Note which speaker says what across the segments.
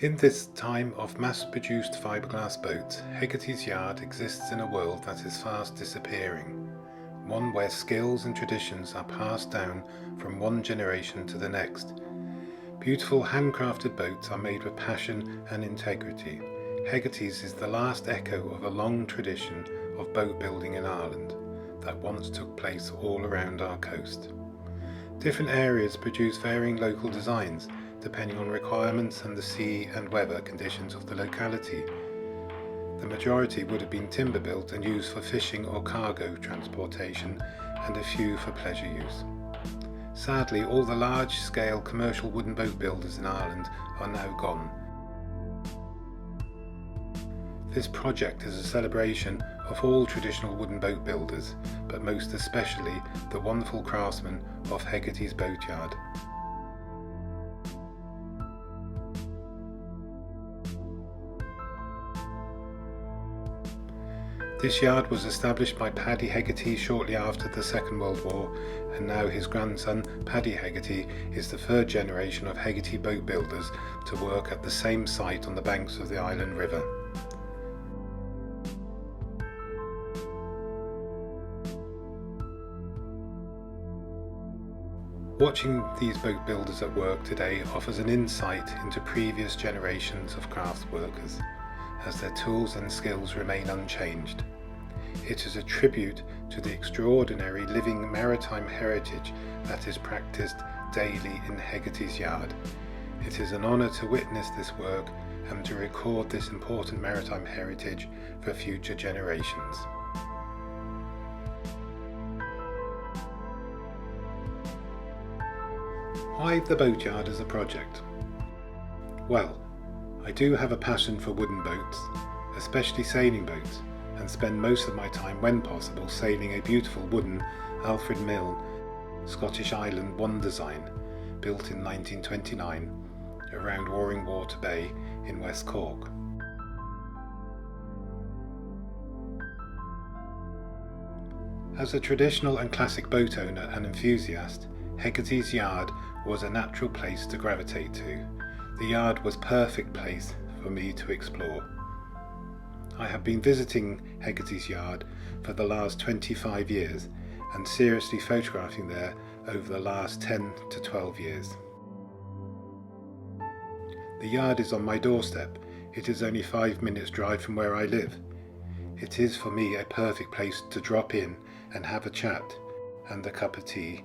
Speaker 1: In this time of mass-produced fiberglass boats, Hegarty's yard exists in a world that is fast disappearing, one where skills and traditions are passed down from one generation to the next. Beautiful handcrafted boats are made with passion and integrity. Hegarty's is the last echo of a long tradition of boat building in Ireland that once took place all around our coast. Different areas produce varying local designs, depending on requirements and the sea and weather conditions of the locality. The majority would have been timber built and used for fishing or cargo transportation, and a few for pleasure use. Sadly, all the large-scale commercial wooden boat builders in Ireland are now gone. This project is a celebration of all traditional wooden boat builders, but most especially the wonderful craftsmen of Hegarty's Boatyard. This yard was established by Paddy Hegarty shortly after the Second World War, and now his grandson Paddy Hegarty is the third generation of Hegarty boat builders to work at the same site on the banks of the Island River. Watching these boat builders at work today offers an insight into previous generations of craft workers, as their tools and skills remain unchanged. It is a tribute to the extraordinary living maritime heritage that is practiced daily in Hegarty's yard. It is an honour to witness this work and to record this important maritime heritage for future generations. Why the Boatyard as a project? Well, I do have a passion for wooden boats, especially sailing boats, and spend most of my time, when possible, sailing a beautiful wooden Alfred Mill Scottish Island 1 design, built in 1929 around Waring Water Bay in West Cork. As a traditional and classic boat owner and enthusiast, Hegarty's yard was a natural place to gravitate to. The yard was a perfect place for me to explore. I have been visiting Hegarty's yard for the last 25 years and seriously photographing there over the last 10 to 12 years. The yard is on my doorstep. It is only 5 minutes drive from where I live. It is for me a perfect place to drop in and have a chat and a cup of tea,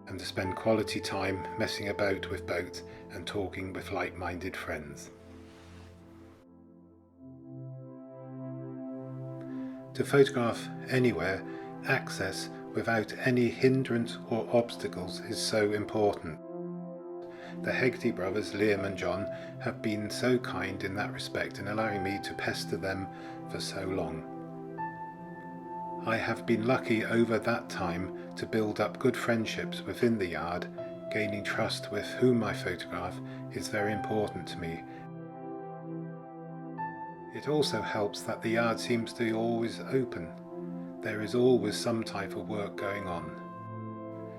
Speaker 1: and to spend quality time messing about with boats and talking with like-minded friends. To photograph anywhere, access without any hindrance or obstacles is so important. The Hegarty brothers, Liam and John, have been so kind in that respect in allowing me to pester them for so long. I have been lucky over that time to build up good friendships within the yard. Gaining trust with whom I photograph is very important to me. It also helps that the yard seems to be always open. There is always some type of work going on,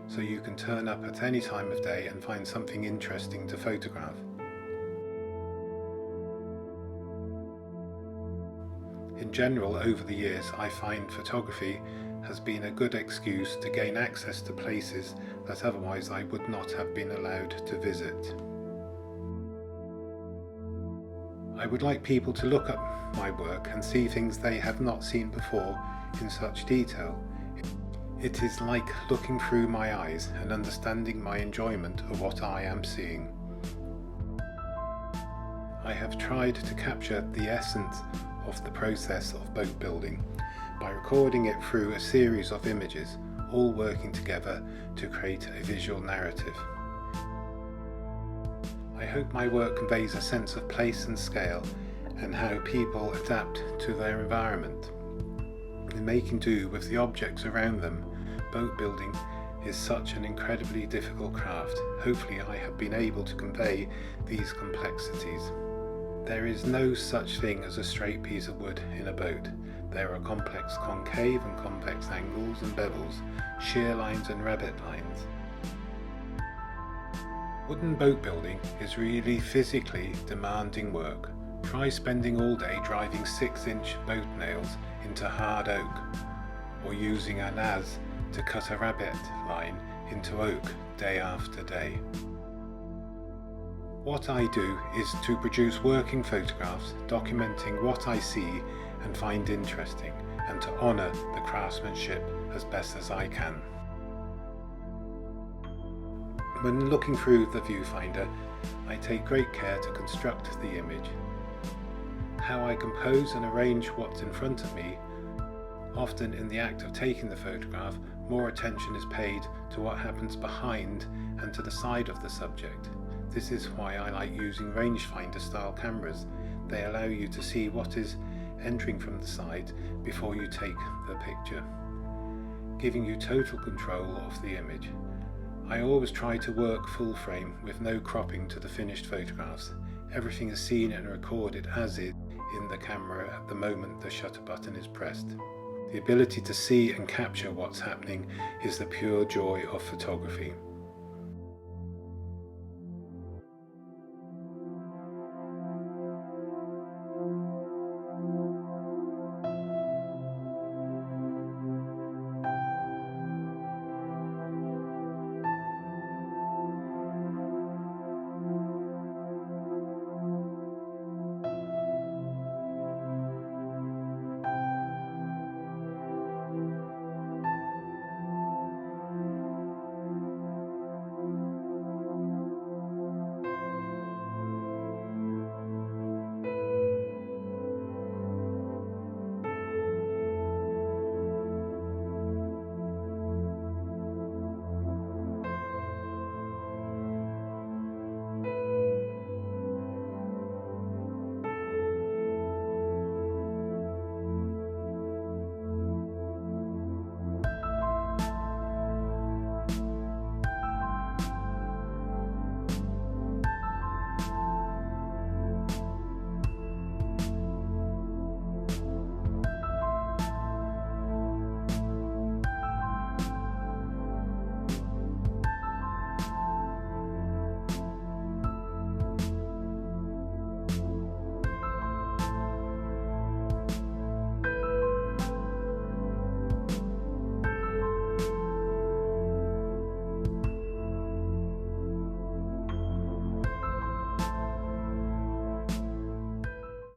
Speaker 1: so you can turn up at any time of day and find something interesting to photograph. In general, over the years, I find photography has been a good excuse to gain access to places that otherwise I would not have been allowed to visit. I would like people to look at my work and see things they have not seen before in such detail. It is like looking through my eyes and understanding my enjoyment of what I am seeing. I have tried to capture the essence of the process of boat building by recording it through a series of images, all working together to create a visual narrative. I hope my work conveys a sense of place and scale and how people adapt to their environment. In making do with the objects around them, boat building is such an incredibly difficult craft. Hopefully I have been able to convey these complexities. There is no such thing as a straight piece of wood in a boat. There are complex concave and convex angles and bevels, shear lines and rabbet lines. Wooden boat building is really physically demanding work. Try spending all day driving 6-inch boat nails into hard oak, or using an adze to cut a rabbet line into oak day after day. What I do is to produce working photographs documenting what I see and find interesting, and to honour the craftsmanship as best as I can. When looking through the viewfinder, I take great care to construct the image. How I compose and arrange what's in front of me, often in the act of taking the photograph, more attention is paid to what happens behind and to the side of the subject. This is why I like using rangefinder style cameras. They allow you to see what is entering from the side before you take the picture, giving you total control of the image. I always try to work full frame with no cropping to the finished photographs. Everything is seen and recorded as is in the camera at the moment the shutter button is pressed. The ability to see and capture what's happening is the pure joy of photography.